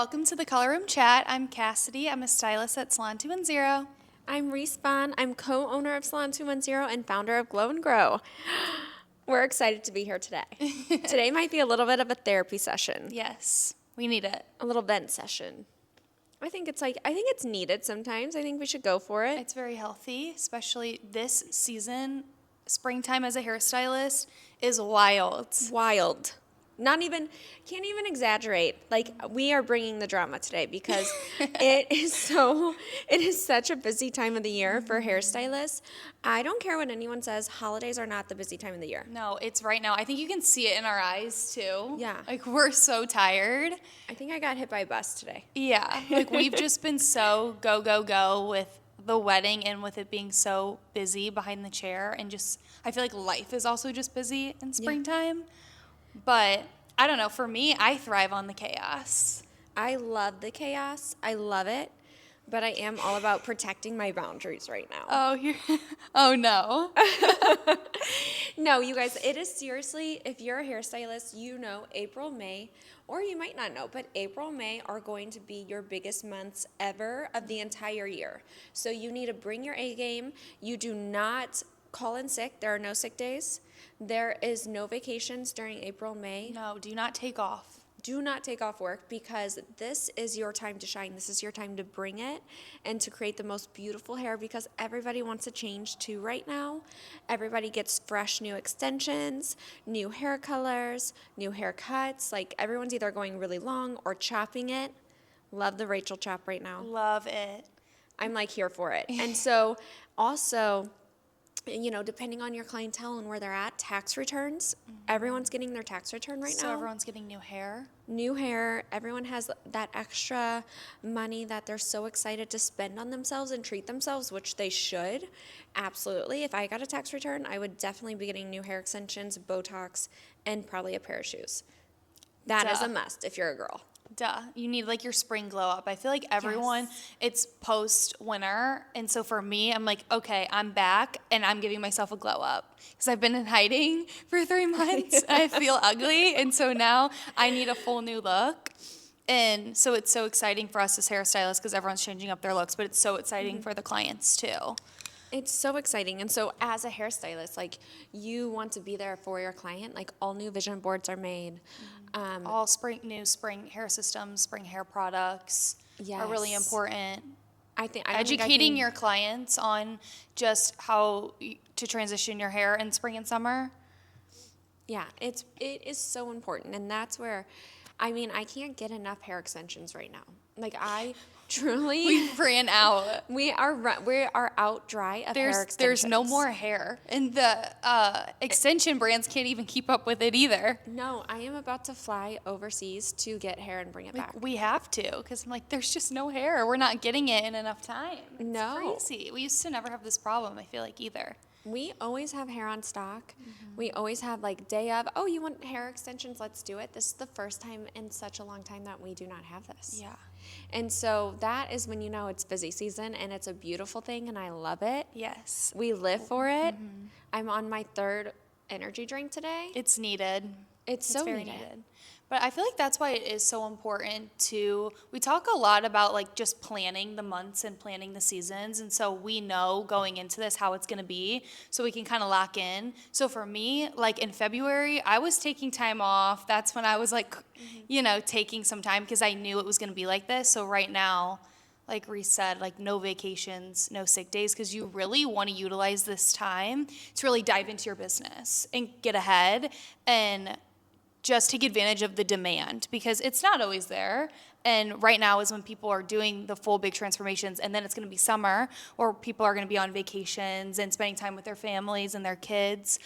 welcome to the Color Room Chat. I'm Kassidy. I'm a stylist at Salon 210. I'm Reese Bond. I'm co-owner of Salon 210 and founder of Glow and Grow. We're excited to be here today. Today might be a little bit of a therapy session, Yes, we need it. a little vent session. I think it's needed sometimes. I think we should go for it. It's very healthy, especially this season. Springtime as a hairstylist is wild. Wild. Can't even exaggerate. Like, we are bringing the drama today because it is such a busy time of the year for hairstylists. I don't care what anyone says, holidays are not the busy time of the year. No, it's right now. I think you can see it in our eyes too. Yeah. Like, we're so tired. I think I got hit by a bus today. Yeah. Like, we've just been so go, go, go with the wedding and with it being so busy behind the chair. And just, I feel like life is also just busy in springtime. But I don't know. For me, I thrive on the chaos. I love the chaos. I love it. But I am all about protecting my boundaries right now. Oh no. No, you guys, it is seriously, if you're a hairstylist, you know April, May, or you might not know, but April, May are going to be your biggest months ever of the entire year. So you need to bring your A game. You do not call in sick. There are no sick days. There is no vacations during April, May. No, do not take off. Do not take off work because this is your time to shine. This is your time to bring it and to create the most beautiful hair because everybody wants to change too right now. Everybody gets fresh new extensions, new hair colors, new haircuts. Like, everyone's either going really long or chopping it. Love the Rachel chop right now. Love it. I'm like here for it. And so also, you know, depending on your clientele and where they're at, tax returns. Everyone's getting their tax return right now. So everyone's getting new hair. New hair. Everyone has that extra money that they're so excited to spend on themselves and treat themselves, which they should. Absolutely. If I got a tax return, I would definitely be getting new hair extensions, Botox, and probably a pair of shoes. That is a must if you're a girl. Duh. You need like your spring glow up. I feel like everyone, it's post winter. And so for me, I'm like, okay, I'm back and I'm giving myself a glow up because I've been in hiding for 3 months. And I feel ugly. And so now I need a full new look. And so it's so exciting for us as hairstylists because everyone's changing up their looks, but it's so exciting for the clients too. It's so exciting. And so as a hairstylist, like, you want to be there for your client. Like, all new vision boards are made. All new spring hair systems, spring hair products are really important. Educating your clients on just how to transition your hair in spring and summer. Yeah, it is so important. And that's where, I mean, I can't get enough hair extensions right now. Like, I truly... We ran out. We are out dry of hair extensions. There's no more hair. And the extension brands can't even keep up with it either. No, I am about to fly overseas to get hair and bring it back. We have to, because I'm like, there's just no hair. We're not getting it in enough time. No. It's crazy. We used to never have this problem, I feel like, either. We always have hair on stock. We always have, like, day of, oh, you want hair extensions? Let's do it. This is the first time in such a long time that we do not have this. Yeah. And so that is when you know it's busy season, and it's a beautiful thing, and I love it. Yes. We live for it. I'm on my 3rd energy drink today. It's needed. It's so very needed. But I feel like that's why it is so important we talk a lot about like just planning the months and planning the seasons. And so we know going into this how it's going to be so we can kind of lock in. So for me, like in February, I was taking time off. That's when I was like, you know, taking some time because I knew it was going to be like this. So right now, like Reese said, like no vacations, no sick days, because you really want to utilize this time to really dive into your business and get ahead and just take advantage of the demand because it's not always there. And right now is when people are doing the full big transformations, and then it's going to be summer or people are going to be on vacations and spending time with their families and their kids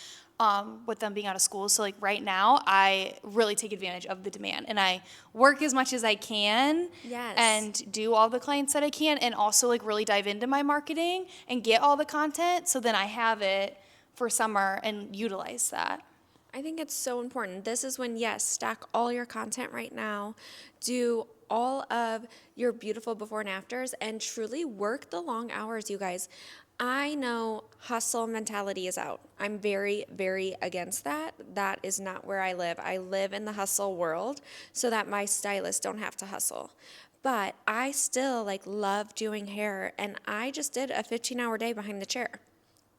with them being out of school. So like right now, I really take advantage of the demand and I work as much as I can and do all the clients that I can and also like really dive into my marketing and get all the content so then I have it for summer and utilize that. I think it's so important. This is when, yes, stack all your content right now, do all of your beautiful before and afters, and truly work the long hours, you guys. I know hustle mentality is out. I'm very, very against that. That is not where I live. I live in the hustle world so that my stylists don't have to hustle. But I still like love doing hair, and I just did a 15-hour day behind the chair.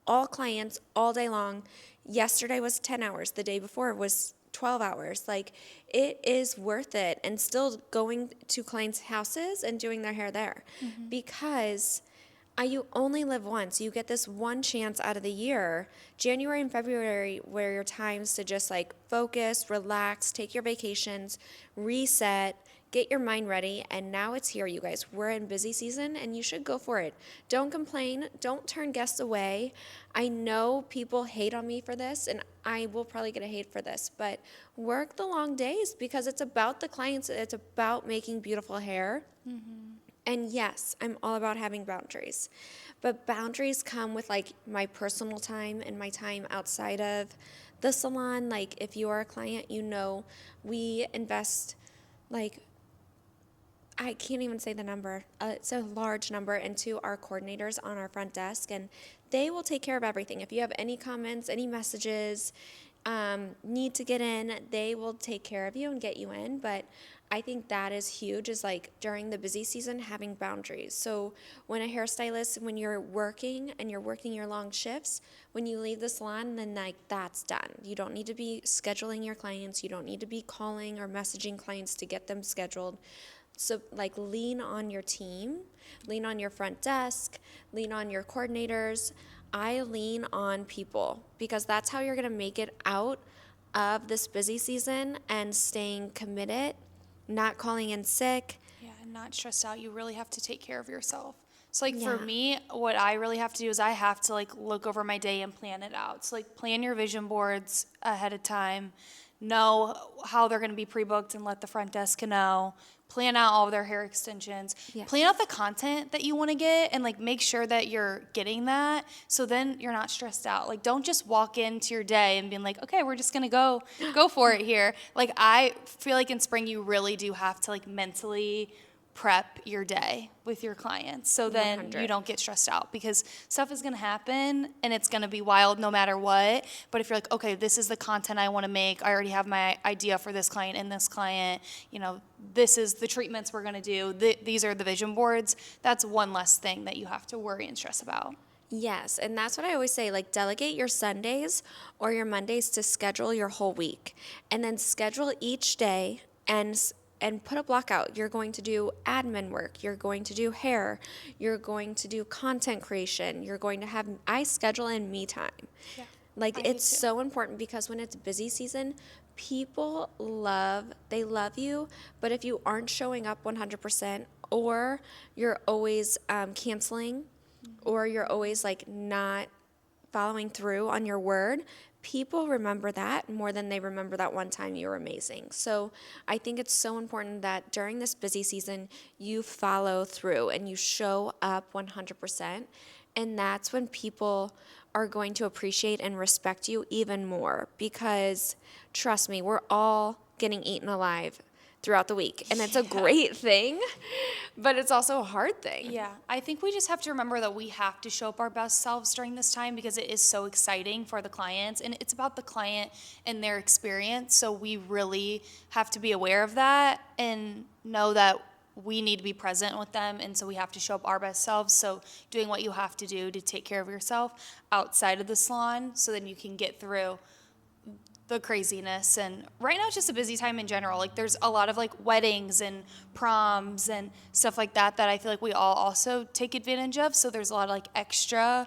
All clients all day long. Yesterday was 10 hours. The day before was 12 hours. Like, it is worth it, and still going to clients' houses and doing their hair there because you only live once. You get this one chance out of the year, January and February, where your times to just like focus, relax, take your vacations, reset, get your mind ready. And now it's here, you guys. We're in busy season, and you should go for it. Don't complain. Don't turn guests away. I know people hate on me for this, and I will probably get a hate for this, but work the long days because it's about the clients. It's about making beautiful hair. And yes, I'm all about having boundaries. But boundaries come with like my personal time and my time outside of the salon. Like, if you are a client, you know, we invest like, I can't even say the number. It's a large number into our coordinators on our front desk, and they will take care of everything. If you have any comments, any messages, need to get in, they will take care of you and get you in. But I think that is huge, is like during the busy season, having boundaries. So when a hairstylist, when you're working and you're working your long shifts, when you leave the salon, then like that's done. You don't need to be scheduling your clients. You don't need to be calling or messaging clients to get them scheduled. So like lean on your team, lean on your front desk, lean on your coordinators. I lean on people because that's how you're going to make it out of this busy season and staying committed, not calling in sick. Yeah, and not stressed out. You really have to take care of yourself. So like for Yeah. me, what I really have to do is I have to like look over my day and plan it out. So like plan your vision boards ahead of time, know how they're going to be pre-booked and let the front desk know. Plan out all of their hair extensions. Yes. Plan out the content that you want to get and like make sure that you're getting that. So then you're not stressed out. Like don't just walk into your day and being like, okay, we're just gonna go for it here. Like I feel like in spring you really do have to like mentally prep your day with your clients so then 100. you don't get stressed out because stuff is going to happen and it's going to be wild no matter what. But if you're like, okay, this is the content I want to make, I already have my idea for this client and this client, you know, this is the treatments we're going to do, these are the vision boards, that's one less thing that you have to worry and stress about. Yes, and that's what I always say, like delegate your Sundays or your Mondays to schedule your whole week. And then schedule each day and put a block out. You're going to do admin work, you're going to do hair, you're going to do content creation, you're going to have I schedule in me time. Yeah, Like I do it's too. so important because when it's busy season, people they love you, but if you aren't showing up 100% or you're always canceling or you're always like not following through on your word, people remember that more than they remember that one time you were amazing. So I think it's so important that during this busy season, you follow through and you show up 100%. And that's when people are going to appreciate and respect you even more because trust me, we're all getting eaten alive throughout the week. And it's a great thing, but it's also a hard thing. Yeah, I think we just have to remember that we have to show up our best selves during this time because it is so exciting for the clients and it's about the client and their experience. So we really have to be aware of that and know that we need to be present with them. And so we have to show up our best selves. So doing what you have to do to take care of yourself outside of the salon so then you can get through the craziness. And right now it's just a busy time in general. Like there's a lot of like weddings and proms and stuff like that I feel like we all also take advantage of. So there's a lot of like extra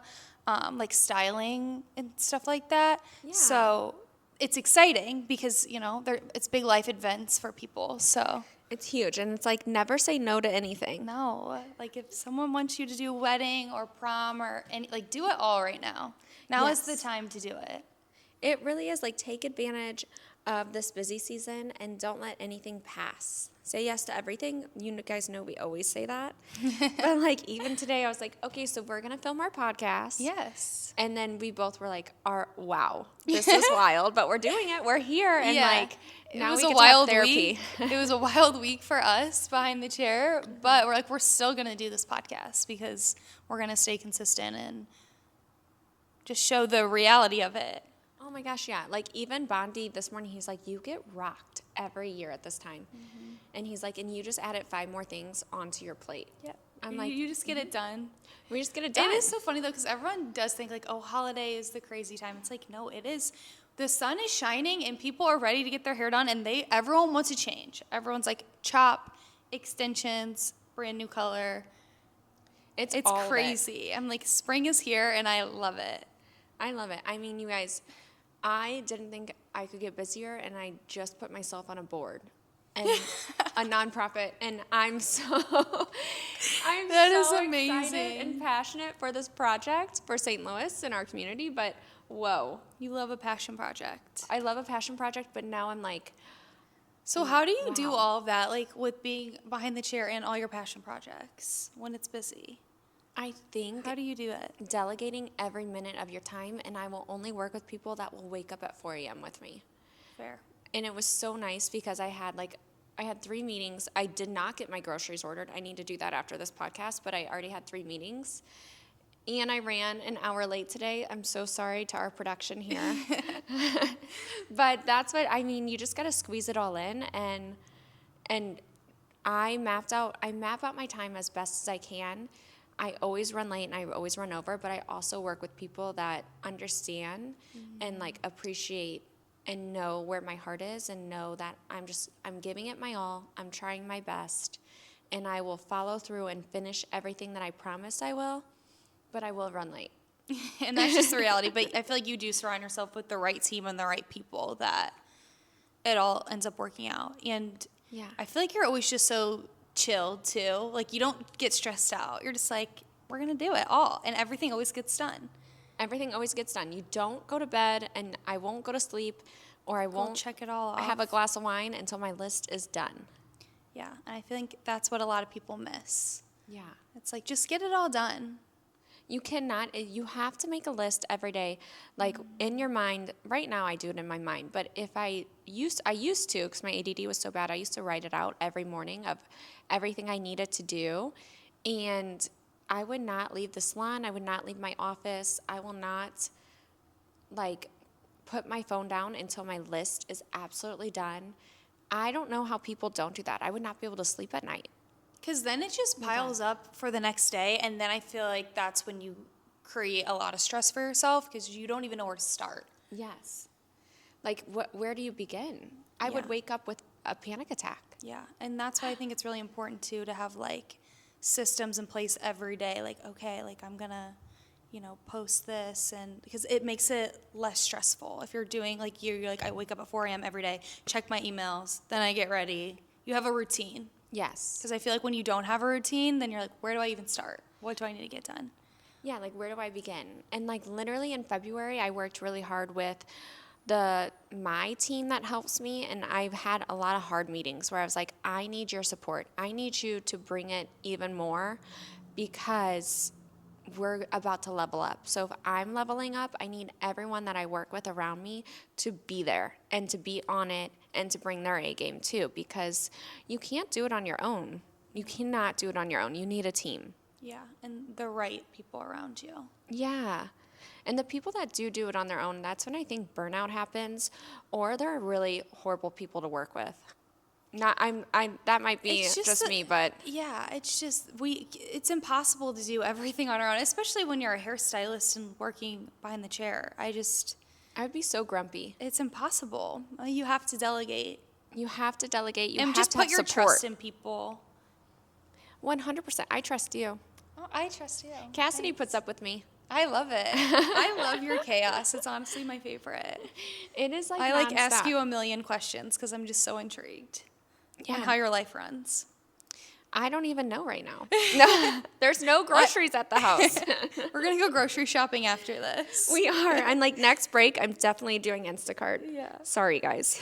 like styling and stuff like that. Yeah. So it's exciting because, you know, it's big life events for people. So It's huge. And it's like never say no to anything. no, like if someone wants you to do a wedding or prom or any, like do it all right now. Now is the Yes. time to do it. It really is like take advantage of this busy season and don't let anything pass. Say yes to everything. You guys know we always say that. But like even today I was like, okay, so we're going to film our podcast. Yes. And then we both were like, wow, this is wild, but we're doing it. We're here. And like now we get to have therapy. It was a wild week for us behind the chair, but we're still going to do this podcast because we're going to stay consistent and just show the reality of it. Oh my gosh, yeah. Like even Bondi this morning, he's like, you get rocked every year at this time. Mm-hmm. And he's like, and you just added 5 more things onto your plate. Yeah. I'm like, you just get it done. We just get it done. It is so funny though, because everyone does think like, oh, holiday is the crazy time. It's like, no, it is. The sun is shining and people are ready to get their hair done and everyone wants to change. Everyone's like chop, extensions, brand new color. It's crazy. I'm like, spring is here and I love it. I love it. I mean, you guys, I didn't think I could get busier, and I just put myself on a board and a nonprofit, and I'm so amazing. Excited and passionate for this project for St. Louis and our community. But whoa, you love a passion project. I love a passion project, but now I'm like, so how do you do all of that, like with being behind the chair and all your passion projects when it's busy? I think how do you do it? Delegating every minute of your time, and I will only work with people that will wake up at 4 a.m. with me. Fair. And it was so nice because I had 3 meetings. I did not get my groceries ordered. I need to do that after this podcast, but I already had 3 meetings. And I ran an hour late today. I'm so sorry to our production here. But that's what I mean, you just got to squeeze it all in, and I map out my time as best as I can. I always run late and I always run over, but I also work with people that understand and like appreciate and know where my heart is and know that I'm giving it my all. I'm trying my best, and I will follow through and finish everything that I promised I will, but I will run late. And that's just the reality. But I feel like you do surround yourself with the right team and the right people that it all ends up working out. And yeah, I feel like you're always just so chill too. Like you don't get stressed out. You're just like, we're gonna do it all, and everything always gets done. Everything always gets done. You don't go to bed, and I won't go to sleep, or I won't check it all off. Have a glass of wine until my list is done. Yeah, and I think that's what a lot of people miss. Yeah, it's like just get it all done. You cannot. You have to make a list every day, like in your mind. Right now, I do it in my mind. But if I used to, because my ADD was so bad, I used to write it out every morning of everything I needed to do, and I would not leave the salon. I would not leave my office. I will not, like, put my phone down until my list is absolutely done. I don't know how people don't do that. I would not be able to sleep at night. Because then it just piles up for the next day, and then I feel like that's when you create a lot of stress for yourself because you don't even know where to start. Yes. Like, where do you begin? I would wake up with a panic attack. Yeah, and that's why I think it's really important, too, to have, like, systems in place every day. Like, okay, like, I'm going to, post this, and because it makes it less stressful. If you're doing, like, you're like, I wake up at 4 a.m. every day, check my emails, then I get ready. You have a routine. Yes. Because I feel like when you don't have a routine, then you're like, where do I even start? What do I need to get done? Yeah, like, where do I begin? And, like, literally in February, I worked really hard with my team that helps me, and I've had a lot of hard meetings where I was like, I need your support. I need you to bring it even more because we're about to level up. So if I'm leveling up, I need everyone that I work with around me to be there and to be on it and to bring their A game too, because you can't do it on your own. You cannot do it on your own. You need a team. Yeah, and the right people around you. Yeah. And the people that do it on their own, that's when I think burnout happens, or they're really horrible people to work with. That might be just me, but yeah, it's just it's impossible to do everything on our own, especially when you're a hairstylist and working behind the chair. I would be so grumpy. It's impossible. You have to delegate. You have to delegate. You and have just to put have your support. trust in people. 100%. I trust you. Oh, I trust you. Cassidy puts up with me. I love it. I love your chaos. It's honestly my favorite. It is like I nonstop. ask you a million questions because I'm just so intrigued on how your life runs. I don't even know right now. No, there's no groceries at the house. We're going to go grocery shopping after this. We are. And like next break, I'm definitely doing Instacart. Yeah. Sorry, guys.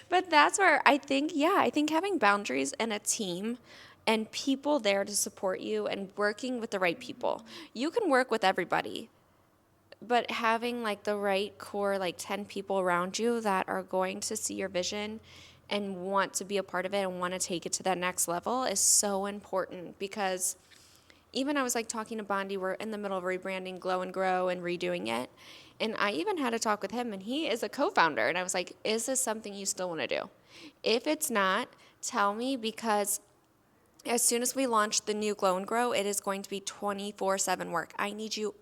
But that's where I think having boundaries and a team and people there to support you and working with the right people. You can work with everybody, but having like the right core, like 10 people around you that are going to see your vision and want to be a part of it and want to take it to that next level is so important. Because even I was like talking to Bondi, we're in the middle of rebranding Glow and Grow and redoing it. And I even had a talk with him, and he is a co-founder. And I was like, is this something you still want to do? If it's not, tell me, because as soon as we launch the new Glow and Grow, it is going to be 24/7 work. I need you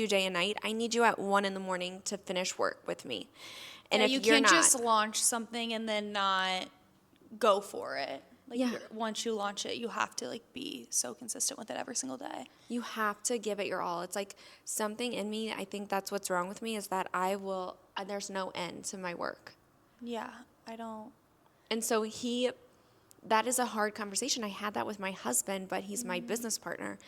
day and night. I need you at 1 a.m. to finish work with me. And if you you're can't not, just launch something and then not go for it. Like Yeah. once you launch it, you have to like be so consistent with it every single day. you have to give it your all. It's like something in me, I think that's what's wrong with me, is that there's no end to my work. Yeah, I don't. And so that is a hard conversation. I had that with my husband, but he's my business partner.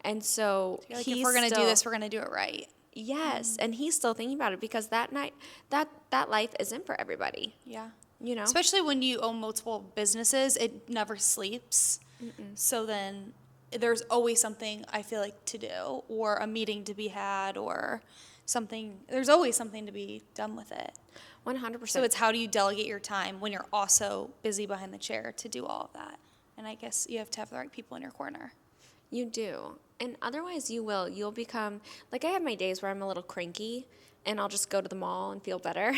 And so Like if we're gonna do this, we're gonna do it right. Yes, and he's still thinking about it, because that night, that life isn't for everybody, Yeah. you know? Especially when you own multiple businesses, it never sleeps. So then there's always something I feel like to do, or a meeting to be had, or something. There's always something to be done with it. 100%. So it's how do you delegate your time when you're also busy behind the chair to do all of that? And I guess you have to have the right people in your corner. You do. And otherwise you'll become, like I have my days where I'm a little cranky and I'll just go to the mall and feel better.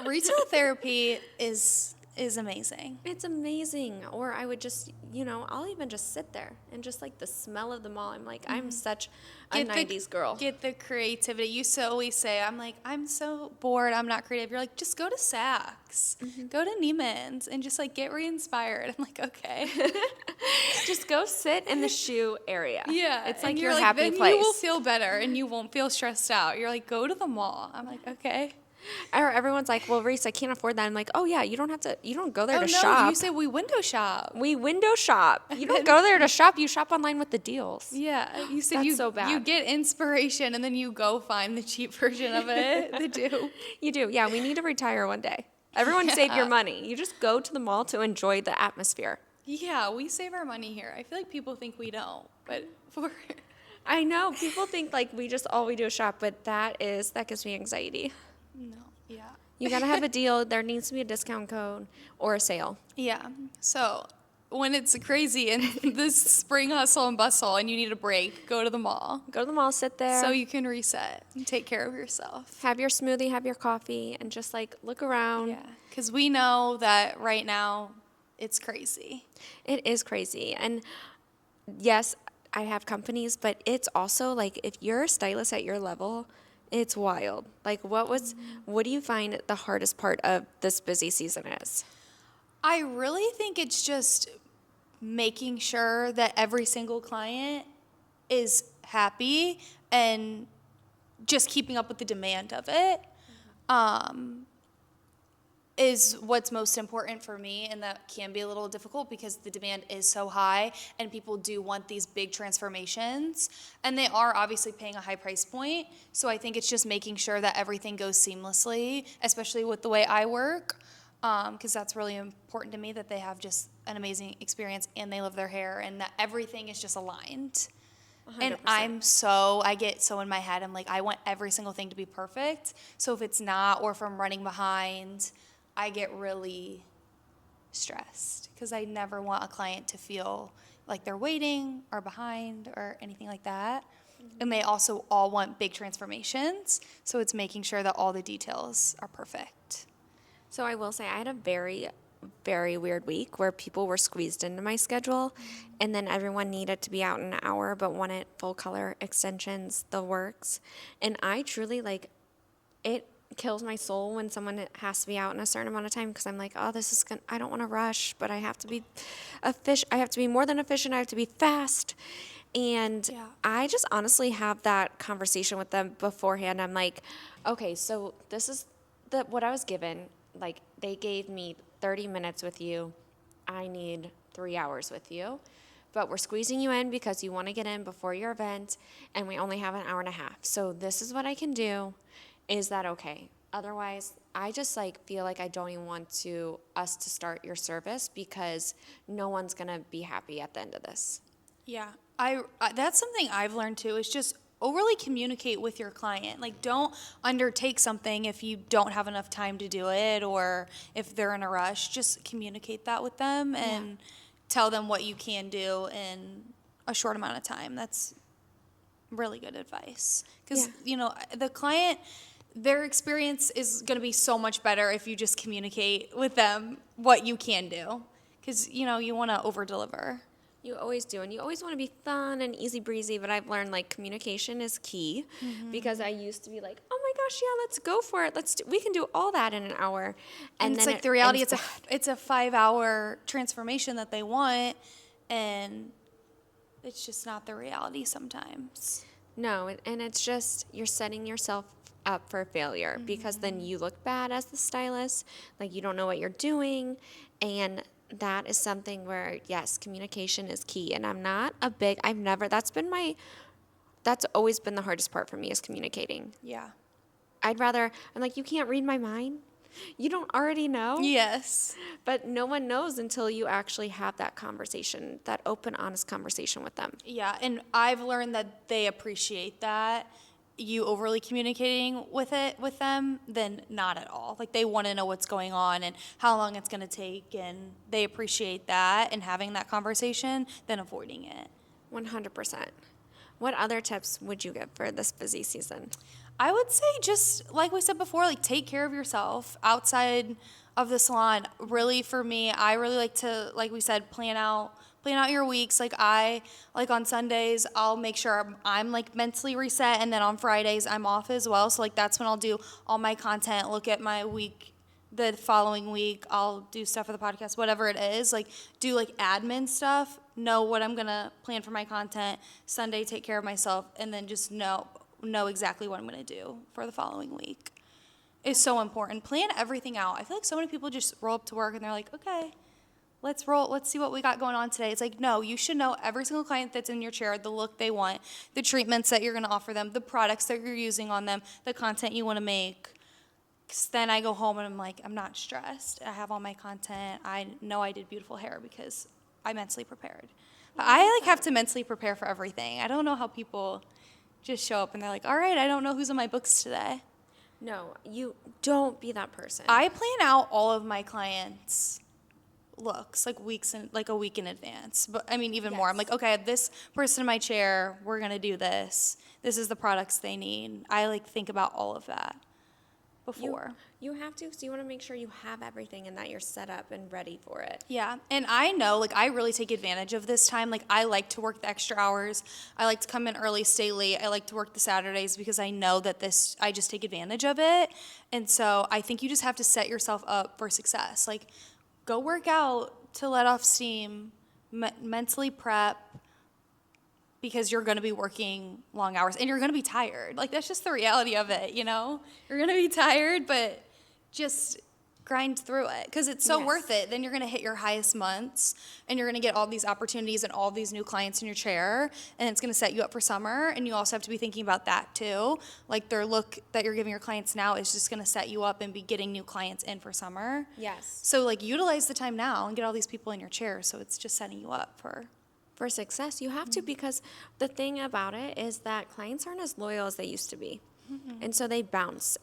Retail therapy is amazing. It's amazing. Or I would just, I'll even just sit there and just like the smell of the mall. I'm like, I'm such a 90s girl. Get the creativity. You always say, I'm like, I'm so bored, I'm not creative. You're like, just go to Saks, go to Neiman's, and just like get re-inspired. I'm like, okay. Just go sit in the shoe area. Yeah. It's like and your you're happy then place. you will feel better and you won't feel stressed out. You're like, go to the mall. I'm like, okay. Or everyone's like, well, Reese, I can't afford that. I'm like, oh yeah, you don't go there Oh, to no, shop. you say we window shop. We window shop. You don't go there to shop. You shop online with the deals. Yeah, you said That's you so bad. you get inspiration and then you go find the cheap version of it. The do. You do. Yeah, we need to retire one day. Everyone save your money. You just go to the mall to enjoy the atmosphere. Yeah, we save our money here. I feel like people think we don't, but I know. People think like all we do is shop, but that gives me anxiety. no, yeah. You got to have a deal. There needs to be a discount code or a sale. Yeah. So when it's crazy and this spring hustle and bustle and you need a break, go to the mall. Go to the mall, sit there. So you can reset and take care of yourself. Have your smoothie, have your coffee, and just like look around. Yeah, because we know that right now it's crazy. It is crazy. And yes, I have companies, but it's also like if you're a stylist at your level, it's wild. Like what do you find the hardest part of this busy season is? I really think it's just making sure that every single client is happy and just keeping up with the demand of it. Is what's most important for me, and that can be a little difficult because the demand is so high and people do want these big transformations, and they are obviously paying a high price point. So I think it's just making sure that everything goes seamlessly, especially with the way I work, because that's really important to me, that they have just an amazing experience and they love their hair and that everything is just aligned. 100%. And I get so in my head, I'm like, I want every single thing to be perfect. So if it's not, or if I'm running behind, I get really stressed because I never want a client to feel like they're waiting or behind or anything like that. And they also all want big transformations. So it's making sure that all the details are perfect. So I will say I had a very, very weird week where people were squeezed into my schedule, and then everyone needed to be out in an hour but wanted full color extensions, the works. And I truly it kills my soul when someone has to be out in a certain amount of time, because I'm like, oh, I don't want to rush, but I have to be efficient. I have to be more than efficient. I have to be fast. And I just honestly have that conversation with them beforehand. I'm like, okay, so this is what I was given. Like, they gave me 30 minutes with you. I need 3 hours with you, but we're squeezing you in because you want to get in before your event, and we only have an hour and a half. So this is what I can do. Is that okay? Otherwise, I just like feel like I don't even want us to start your service because no one's going to be happy at the end of this. Yeah, I that's something I've learned too, is just overly communicate with your client. Like, don't undertake something if you don't have enough time to do it, or if they're in a rush. Just communicate that with them and tell them what you can do in a short amount of time. That's really good advice. Because, the client, their experience is going to be so much better if you just communicate with them what you can do. Because, you want to over-deliver. You always do, and you always want to be fun and easy breezy, but I've learned like communication is key because I used to be like, oh my gosh, yeah, let's go for it. We can do all that in an hour. And it's then like the reality, it's a 5-hour transformation that they want, and it's just not the reality sometimes. No, and it's just you're setting yourself up for failure because then you look bad as the stylist, like you don't know what you're doing, and that is something where, yes, communication is key. And that's always been the hardest part for me is communicating. Yeah. I'm like, you can't read my mind. You don't already know. Yes. But no one knows until you actually have that conversation, that open, honest conversation with them. Yeah, and I've learned that they appreciate that. You overly communicating with them than not at all. Like, they want to know what's going on and how long it's going to take, and they appreciate that and having that conversation than avoiding it. 100%. What other tips would you give for this busy season? I would say, just like we said before, like, take care of yourself outside of the salon. Really, for me, I really like to, like we said, plan out your weeks. Like, on Sundays, I'll make sure I'm like mentally reset, and then on Fridays I'm off as well. So like, that's when I'll do all my content, look at my week, the following week I'll do stuff for the podcast, whatever it is, like do like admin stuff, know what I'm gonna plan for my content. Sunday, take care of myself, and then just know exactly what I'm gonna do for the following week. It's so important. Plan everything out. I feel like so many people just roll up to work and they're like, okay, let's see what we got going on today. It's like, no, you should know every single client that's in your chair, the look they want, the treatments that you're going to offer them, the products that you're using on them, the content you want to make. 'Cause then I go home and I'm like, I'm not stressed. I have all my content. I know I did beautiful hair because I mentally prepared. But I have to mentally prepare for everything. I don't know how people just show up and they're like, all right, I don't know who's in my books today. No, you don't be that person. I plan out all of my clients' looks like a week in advance. But I mean, even more. I'm like, okay, this person in my chair, we're gonna do this. This is the products they need. I think about all of that before. You have to, so you want to make sure you have everything and that you're set up and ready for it. Yeah, and I know, I really take advantage of this time. I like to work the extra hours. I like to come in early, stay late. I like to work the Saturdays because I know that I just take advantage of it. And so I think you just have to set yourself up for success. Go work out to let off steam, mentally prep, because you're going to be working long hours and you're going to be tired. That's just the reality of it, You're going to be tired, but just grind through it because it's so worth it. Then you're going to hit your highest months and you're going to get all these opportunities and all these new clients in your chair, and it's going to set you up for summer. And you also have to be thinking about that too. Their look that you're giving your clients now is just going to set you up and be getting new clients in for summer. Yes. So utilize the time now and get all these people in your chair, so it's just setting you up for success. You have to, because the thing about it is that clients aren't as loyal as they used to be. And so they bounce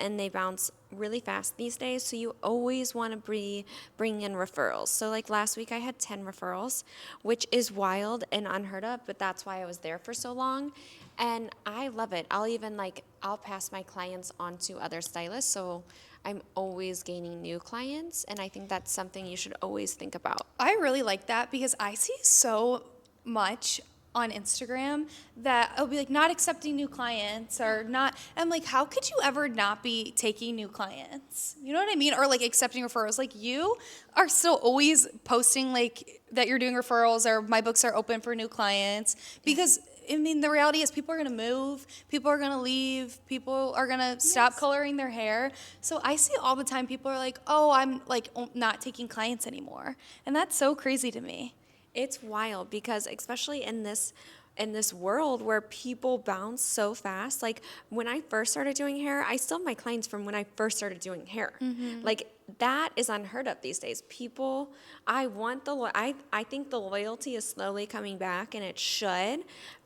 really fast these days. So you always want to be bringing in referrals. So last week I had 10 referrals, which is wild and unheard of, but that's why I was there for so long. And I love it. I'll pass my clients on to other stylists. So I'm always gaining new clients. And I think that's something you should always think about. I really like that because I see so much on Instagram that I'll be not accepting new clients or not. I'm like, how could you ever not be taking new clients? You know what I mean? Or accepting referrals. You are still always posting that you're doing referrals or my books are open for new clients, because I mean, the reality is people are going to move, people are going to leave, people are going to stop coloring their hair. So I see all the time people are like, oh, I'm like not taking clients anymore. And that's so crazy to me. It's wild because especially in this world where people bounce so fast. Like when I first started doing hair, I still have my clients from when I first started doing hair. Like that is unheard of these days. People, I think the loyalty is slowly coming back, and it should,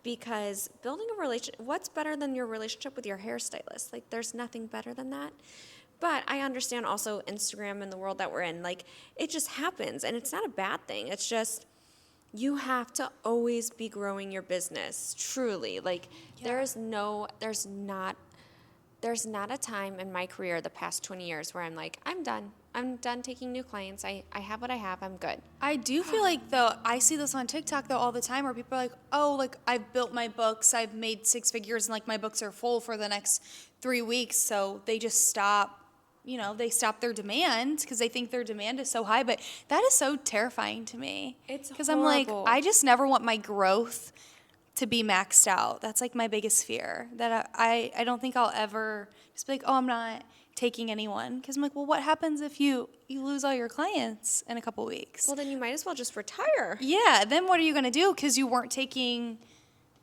because building a relationship, what's better than your relationship with your hairstylist? Like there's nothing better than that. But I understand also Instagram and the world that we're in. Like it just happens, and it's not a bad thing. It's just you have to always be growing your business, truly. Like there's not a time in my career the past 20 years where I'm like, I'm done taking new clients. I have what I have. I'm good. I do feel like, though, I see this on TikTok, though, all the time where people are like, oh, like, I've built my books, I've made 6 figures, and, like, my books are full for the next 3 weeks, so they just stop, they stop their demand because they think their demand is so high, but that is so terrifying to me. It's because I'm like, horrible. I just never want my growth to be maxed out. That's, like, my biggest fear, that I don't think I'll ever just be like, oh, I'm not taking anyone, because I'm like, well, what happens if you lose all your clients in a couple weeks? Well, then you might as well just retire. Yeah, then what are you going to do, because you weren't taking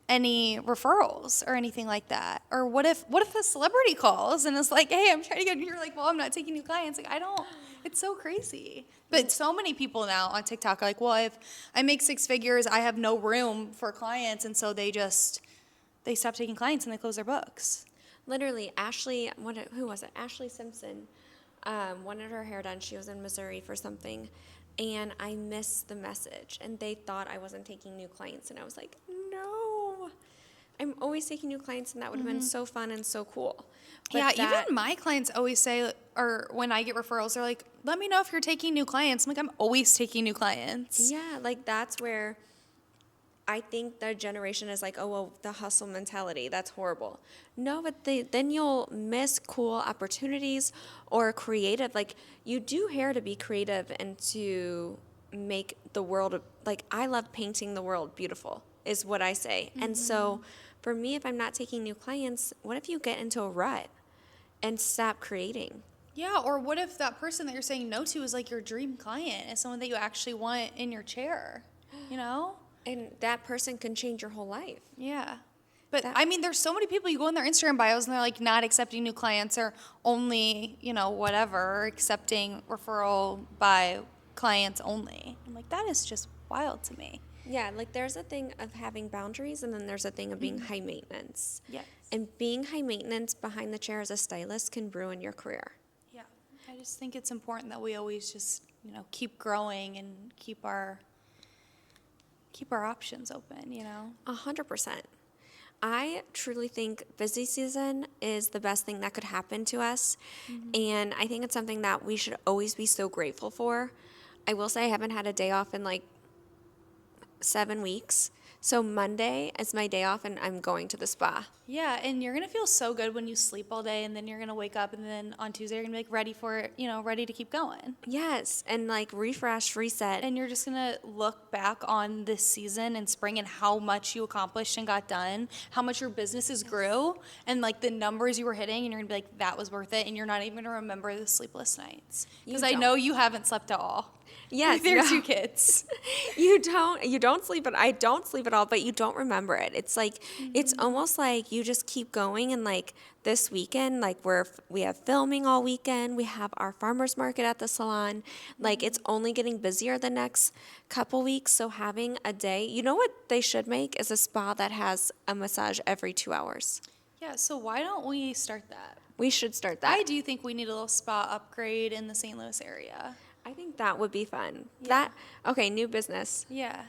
any referrals or anything like that? Or what if a celebrity calls and is like, hey, I'm trying to get, and you're like, well, I'm not taking new clients. Like, it's so crazy. But so many people now on TikTok are like, well, if I make 6 figures, I have no room for clients, and so they stop taking clients and they close their books. Literally, who was it? Ashley Simpson wanted her hair done. She was in Missouri for something, and I missed the message, and they thought I wasn't taking new clients, and I was like, no, I'm always taking new clients, and that would have been so fun and so cool. But Even my clients always say, or when I get referrals, they're like, let me know if you're taking new clients. I'm like, I'm always taking new clients. Yeah, like that's where I think the generation is like, oh, well, the hustle mentality, that's horrible. No, but then you'll miss cool opportunities or creative. Like, you do hair to be creative and to make the world, like, I love painting the world beautiful, is what I say. And so for me, if I'm not taking new clients, what if you get into a rut and stop creating? Yeah, or what if that person that you're saying no to is like your dream client, is someone that you actually want in your chair, And that person can change your whole life. Yeah. But, I mean, there's so many people, you go in their Instagram bios and they're, like, not accepting new clients, or only, whatever, accepting referral by clients only. I'm like, that is just wild to me. Yeah, like there's a thing of having boundaries, and then there's a thing of being high maintenance. Yes. And being high maintenance behind the chair as a stylist can ruin your career. Yeah. I just think it's important that we always just, keep growing and keep our options open, 100%. I truly think busy season is the best thing that could happen to us. And I think it's something that we should always be so grateful for. I will say I haven't had a day off in like 7 weeks. So Monday is my day off, and I'm going to the spa. Yeah, and you're going to feel so good when you sleep all day, and then you're going to wake up, and then on Tuesday you're going to be like ready for it, ready to keep going. Yes, and like refresh, reset. And you're just going to look back on this season and spring and how much you accomplished and got done, how much your businesses grew, and like the numbers you were hitting, and you're going to be like, that was worth it, and you're not even going to remember the sleepless nights. Because I know you haven't slept at all. Yes, with your 2 kids. You don't sleep, I don't sleep at all, but you don't remember it. It's like, it's almost like you just keep going, and like this weekend, like we have filming all weekend, we have our farmers market at the salon, like it's only getting busier the next couple weeks, so having a day, what they should make is a spa that has a massage every 2 hours. Yeah, so why don't we start that? We should start that. I do think we need a little spa upgrade in the St. Louis area. I think that would be fun. Yeah. Okay, new business. Yeah.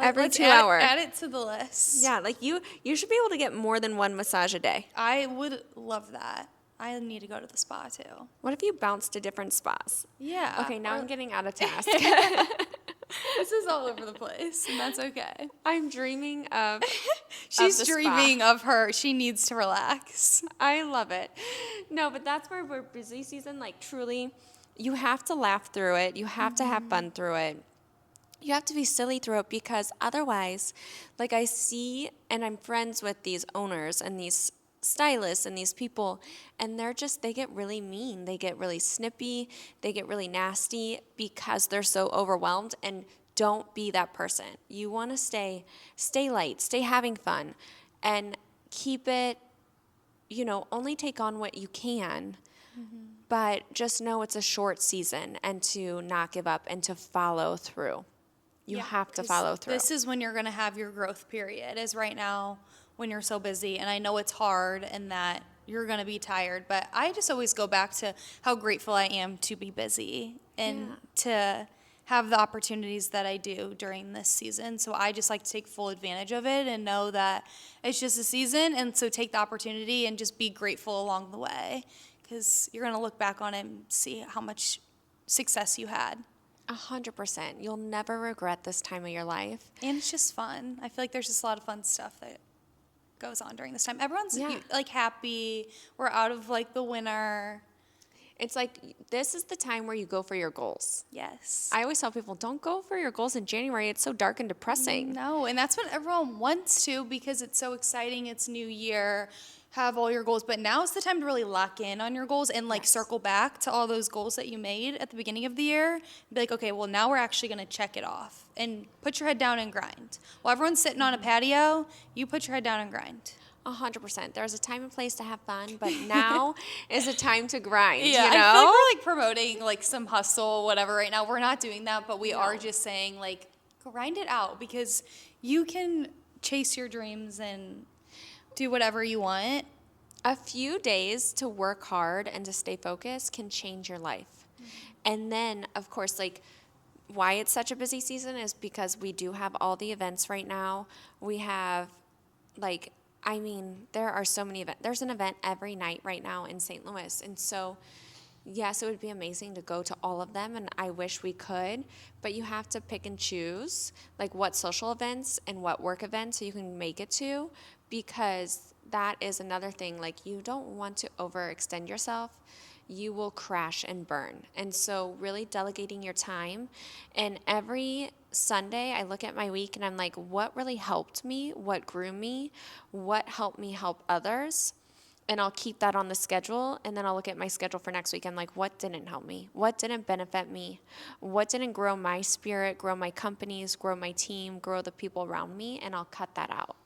Every 2 hours. Add it to the list. Yeah, like you should be able to get more than one massage a day. I would love that. I need to go to the spa too. What if you bounce to different spas? Yeah. Okay, now I'm getting out of task. This is all over the place, and that's okay. I'm dreaming of She's of the dreaming spa. of her. She needs to relax. I love it. No, but that's where we're busy season, like truly, you have to laugh through it. You have to have fun through it. You have to be silly through it, because otherwise, like I see, and I'm friends with these owners and these stylists and these people, and they get really mean. They get really snippy. They get really nasty because they're so overwhelmed. And don't be that person. You want to stay light, stay having fun, and keep it, only take on what you can. But just know it's a short season, and to not give up and to follow through. You have to follow through. This is when you're going to have your growth period, is right now when you're so busy. And I know it's hard and that you're going to be tired, but I just always go back to how grateful I am to be busy and to have the opportunities that I do during this season. So I just like to take full advantage of it and know that it's just a season. And so take the opportunity and just be grateful along the way, because you're going to look back on it and see how much success you had. 100%. You'll never regret this time of your life. And it's just fun. I feel like there's just a lot of fun stuff that goes on during this time. Everyone's like happy. We're out of like the winter. It's like, this is the time where you go for your goals. Yes. I always tell people, don't go for your goals in January. It's so dark and depressing. No, and that's what everyone wants to, because it's so exciting. It's new year. Have all your goals, but now is the time to really lock in on your goals and like circle back to all those goals that you made at the beginning of the year. Be like, okay, well, now we're actually going to check it off, and put your head down and grind. While everyone's sitting on a patio, you put your head down and grind. 100%. There's a time and place to have fun, but now is a time to grind. Yeah, I feel like we're like promoting like some hustle, whatever. Right now, we're not doing that, but we are just saying like grind it out, because you can chase your dreams and do whatever you want. A few days to work hard and to stay focused can change your life. And then, of course, like, why it's such a busy season is because we do have all the events right now. We have, like, there are so many events. There's an event every night right now in St. Louis. And so, yes, it would be amazing to go to all of them, and I wish we could, but you have to pick and choose, like, what social events and what work events you can make it to, because that is another thing. Like, you don't want to overextend yourself. You will crash and burn. And so really delegating your time. And every Sunday I look at my week and I'm like, what really helped me? What grew me? What helped me help others? And I'll keep that on the schedule, and then I'll look at my schedule for next week. I'm like, what didn't help me? What didn't benefit me? What didn't grow my spirit, grow my companies, grow my team, grow the people around me? And I'll cut that out.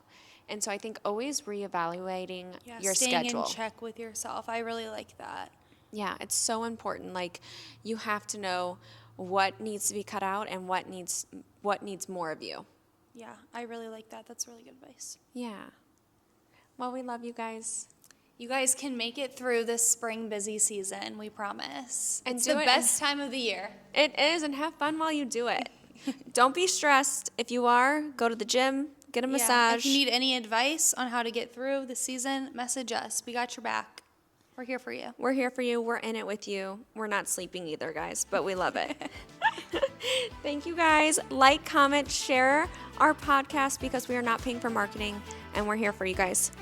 And so I think always reevaluating your schedule. Staying in check with yourself. I really like that. Yeah, it's so important. Like, you have to know what needs to be cut out and what needs more of you. Yeah, I really like that. That's really good advice. Yeah. Well, we love you guys. You guys can make it through this spring busy season, we promise. And it's the best time of the year. It is, and have fun while you do it. Don't be stressed. If you are, go to the gym, get a massage. If you need any advice on how to get through the season, message us. We got your back. We're here for you. We're here for you. We're in it with you. We're not sleeping either, guys, but we love it. Thank you, guys. Like, comment, share our podcast, because we are not paying for marketing, and we're here for you guys.